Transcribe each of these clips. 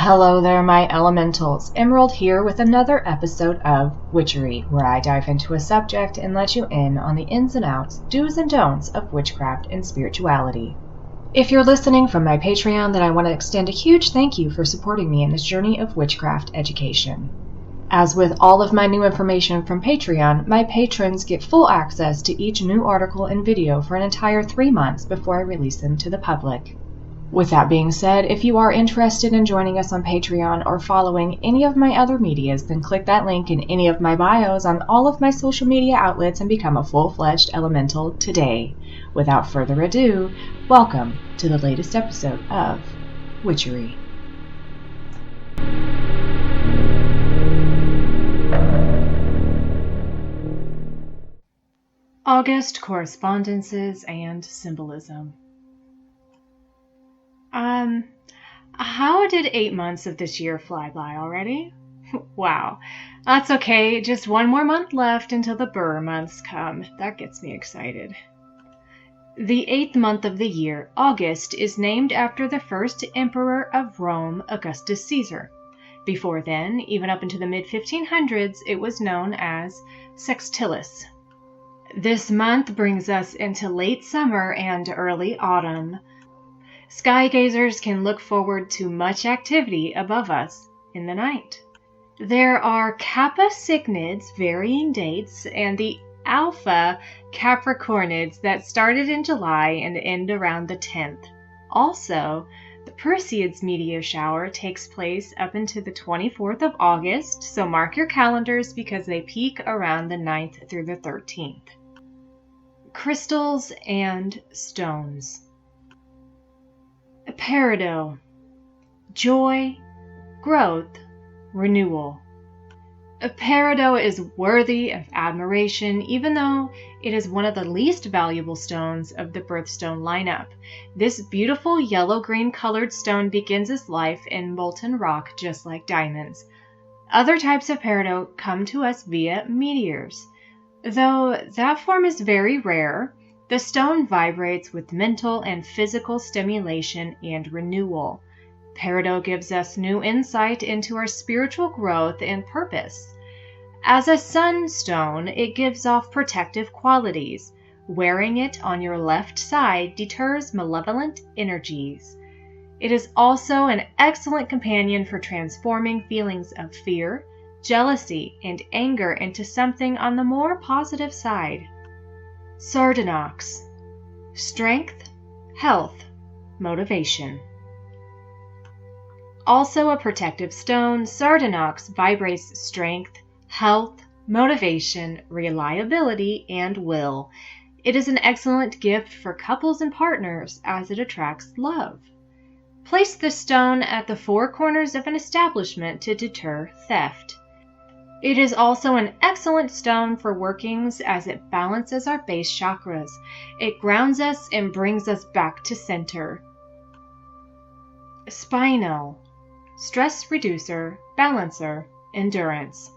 Hello there, my elementals. Emerald here with another episode of Witchery, where I dive into a subject and let you in on the ins and outs, do's and don'ts of witchcraft and spirituality. If you're listening from my Patreon, then I want to extend a huge thank you for supporting me in this journey of witchcraft education. As with all of my new information from Patreon, my patrons get full access to each new article and video for an entire 3 months before I release them to the public. With that being said, if you are interested in joining us on Patreon or following any of my other medias, then click that link in any of my bios on all of my social media outlets and become a full-fledged elemental today. Without further ado, welcome to the latest episode of Witchery. August Correspondences and Symbolism. How did 8 months of this year fly by already? Wow, that's okay. Just one more month left until the Burr months come. That gets me excited. The 8th month of the year, August, is named after the first emperor of Rome, Augustus Caesar. Before then, even up into the mid-1500s, it was known as Sextilis. This month brings us into late summer and early autumn. Sky gazers can look forward to much activity above us in the night. There are Kappa Cygnids, varying dates, and the Alpha Capricornids that started in July and end around the 10th. Also, the Perseids meteor shower takes place up into the 24th of August, so mark your calendars because they peak around the 9th through the 13th. Crystals and stones. Peridot, joy, growth, renewal. A peridot is worthy of admiration, even though it is one of the least valuable stones of the birthstone lineup. This beautiful yellow-green colored stone begins its life in molten rock, just like diamonds. Other types of peridot come to us via meteors. Though that form is very rare, the stone vibrates with mental and physical stimulation and renewal. Peridot gives us new insight into our spiritual growth and purpose. As a sunstone, it gives off protective qualities. Wearing it on your left side deters malevolent energies. It is also an excellent companion for transforming feelings of fear, jealousy, and anger into something on the more positive side. Sardonyx, strength, health, motivation. Also a protective stone, sardonyx vibrates strength, health, motivation, reliability, and will. It is an excellent gift for couples and partners as it attracts love. Place the stone at the 4 corners of an establishment to deter theft. It is also an excellent stone for workings as it balances our base chakras. It grounds us and brings us back to center. Spinel, stress reducer, balancer, endurance.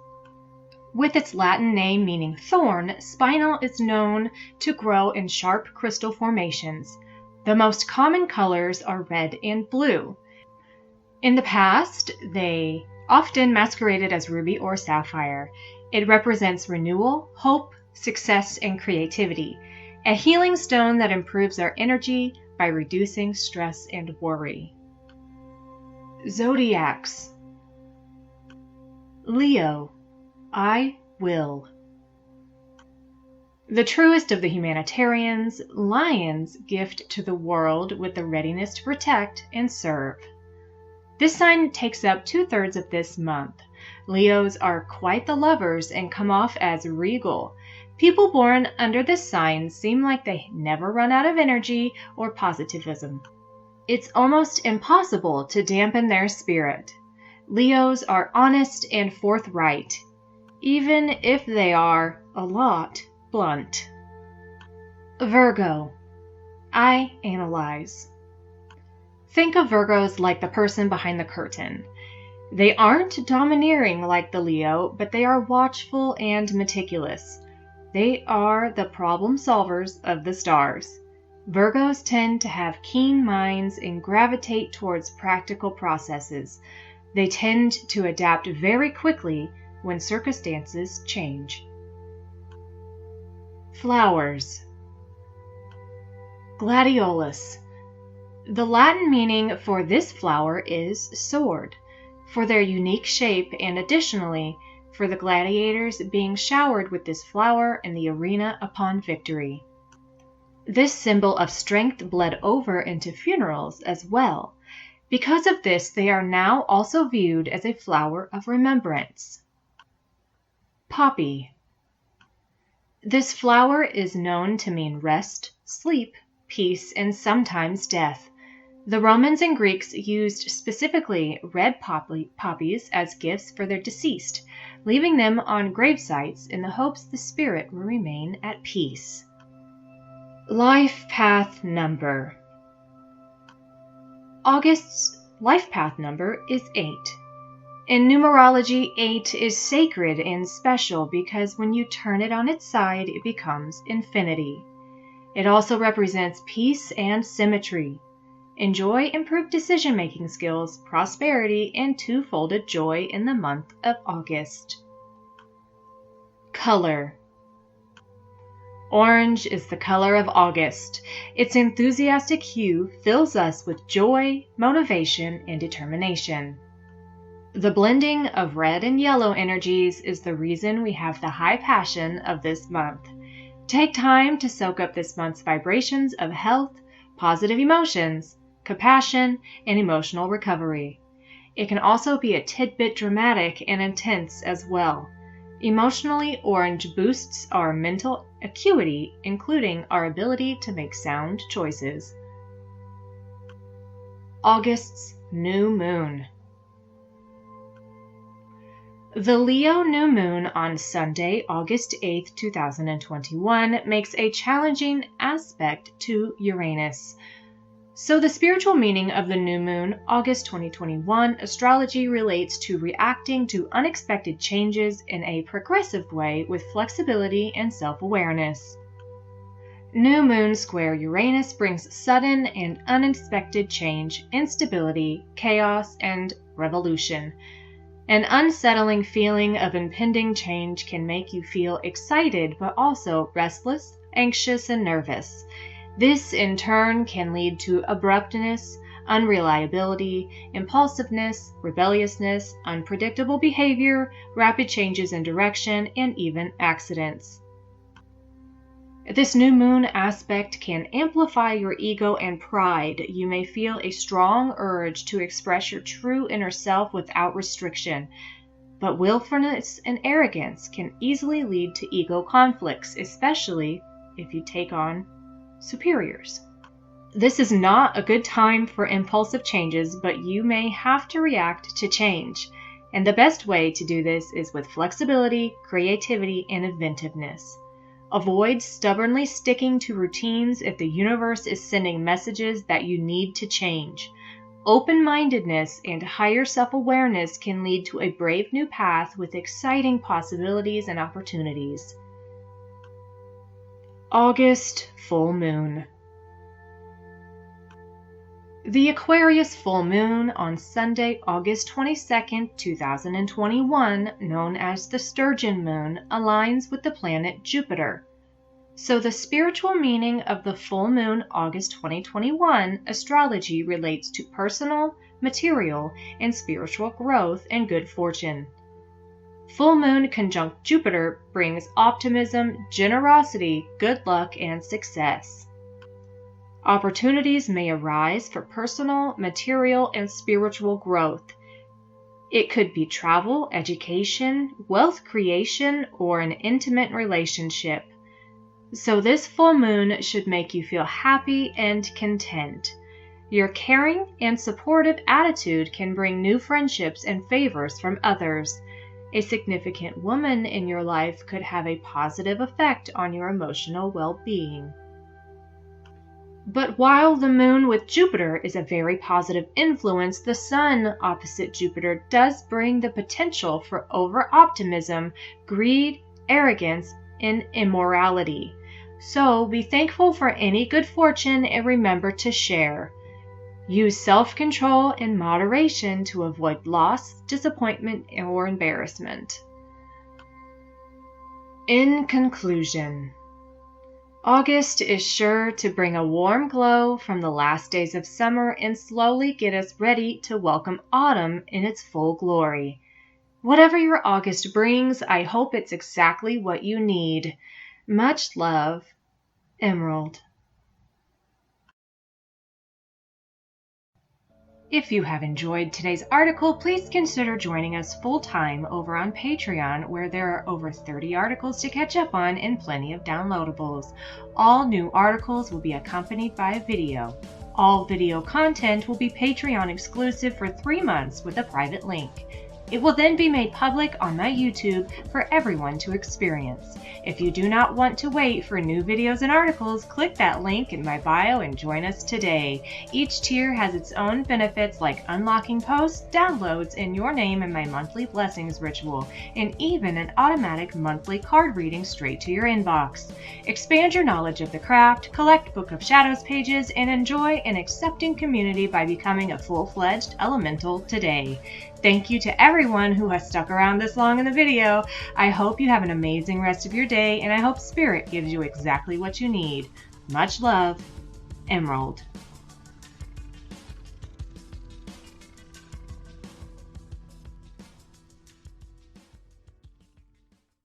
With its Latin name meaning thorn, spinel is known to grow in sharp crystal formations. The most common colors are red and blue. In the past, they often masqueraded as ruby or sapphire. It represents renewal, hope, success, and creativity. A healing stone that improves our energy by reducing stress and worry. Zodiacs. Leo, I will. The truest of the humanitarians, lions gift to the world with the readiness to protect and serve. This sign takes up 2/3 of this month. Leos are quite the lovers and come off as regal. People born under this sign seem like they never run out of energy or positivism. It's almost impossible to dampen their spirit. Leos are honest and forthright, even if they are a lot blunt. Virgo, I analyze. Think of Virgos like the person behind the curtain. They aren't domineering like the Leo, but they are watchful and meticulous. They are the problem solvers of the stars. Virgos tend to have keen minds and gravitate towards practical processes. They tend to adapt very quickly when circumstances change. Flowers. Gladiolus. The Latin meaning for this flower is sword, for their unique shape, and additionally for the gladiators being showered with this flower in the arena upon victory. This symbol of strength bled over into funerals as well. Because of this, they are now also viewed as a flower of remembrance. Poppy. This flower is known to mean rest, sleep, peace, and sometimes death. The Romans and Greeks used specifically red poppies as gifts for their deceased, leaving them on gravesites in the hopes the spirit will remain at peace. Life path number. August's life path number is 8. In numerology, 8 is sacred and special because when you turn it on its side, it becomes infinity. It also represents peace and symmetry. Enjoy improved decision-making skills, prosperity, and two-folded joy in the month of August. Color. Orange is the color of August. Its enthusiastic hue fills us with joy, motivation, and determination. The blending of red and yellow energies is the reason we have the high passion of this month. Take time to soak up this month's vibrations of health, positive emotions, compassion, and emotional recovery. It can also be a tidbit dramatic and intense as well. Emotionally, orange boosts our mental acuity, including our ability to make sound choices. August's new moon. The Leo new moon on Sunday, August 8, 2021, makes a challenging aspect to Uranus. So the spiritual meaning of the new moon, August 2021, astrology relates to reacting to unexpected changes in a progressive way with flexibility and self-awareness. New moon square Uranus brings sudden and unexpected change, instability, chaos, and revolution. An unsettling feeling of impending change can make you feel excited but also restless, anxious, and nervous. This, in turn, can lead to abruptness, unreliability, impulsiveness, rebelliousness, unpredictable behavior, rapid changes in direction, and even accidents. This new moon aspect can amplify your ego and pride. You may feel a strong urge to express your true inner self without restriction, but willfulness and arrogance can easily lead to ego conflicts, especially if you take on superiors. This is not a good time for impulsive changes, but you may have to react to change. And the best way to do this is with flexibility, creativity, and inventiveness. Avoid stubbornly sticking to routines if the universe is sending messages that you need to change. Open-mindedness and higher self-awareness can lead to a brave new path with exciting possibilities and opportunities. August full moon. The Aquarius full moon on Sunday, August 22, 2021, known as the Sturgeon moon, aligns with the planet Jupiter. So the spiritual meaning of the full moon August 2021 astrology relates to personal, material, and spiritual growth and good fortune. Full moon conjunct Jupiter brings optimism, generosity, good luck, and success. Opportunities may arise for personal, material, and spiritual growth. It could be travel, education, wealth creation, or an intimate relationship. So this full moon should make you feel happy and content. Your caring and supportive attitude can bring new friendships and favors from others. A significant woman in your life could have a positive effect on your emotional well-being. But while the moon with Jupiter is a very positive influence, the sun opposite Jupiter does bring the potential for over-optimism, greed, arrogance, and immorality. So be thankful for any good fortune and remember to share. Use self-control and moderation to avoid loss, disappointment, or embarrassment. In conclusion, August is sure to bring a warm glow from the last days of summer and slowly get us ready to welcome autumn in its full glory. Whatever your August brings, I hope it's exactly what you need. Much love, Emerald. If you have enjoyed today's article, please consider joining us full-time over on Patreon, where there are over 30 articles to catch up on and plenty of downloadables. All new articles will be accompanied by a video. All video content will be Patreon exclusive for 3 months with a private link. It will then be made public on my YouTube for everyone to experience. If you do not want to wait for new videos and articles, click that link in my bio and join us today. Each tier has its own benefits like unlocking posts, downloads, and your name in my monthly blessings ritual, and even an automatic monthly card reading straight to your inbox. Expand your knowledge of the craft, collect Book of Shadows pages, and enjoy an accepting community by becoming a full-fledged elemental today. Thank you to everyone who has stuck around this long in the video. I hope you have an amazing rest of your day, and I hope Spirit gives you exactly what you need. Much love, Emerald.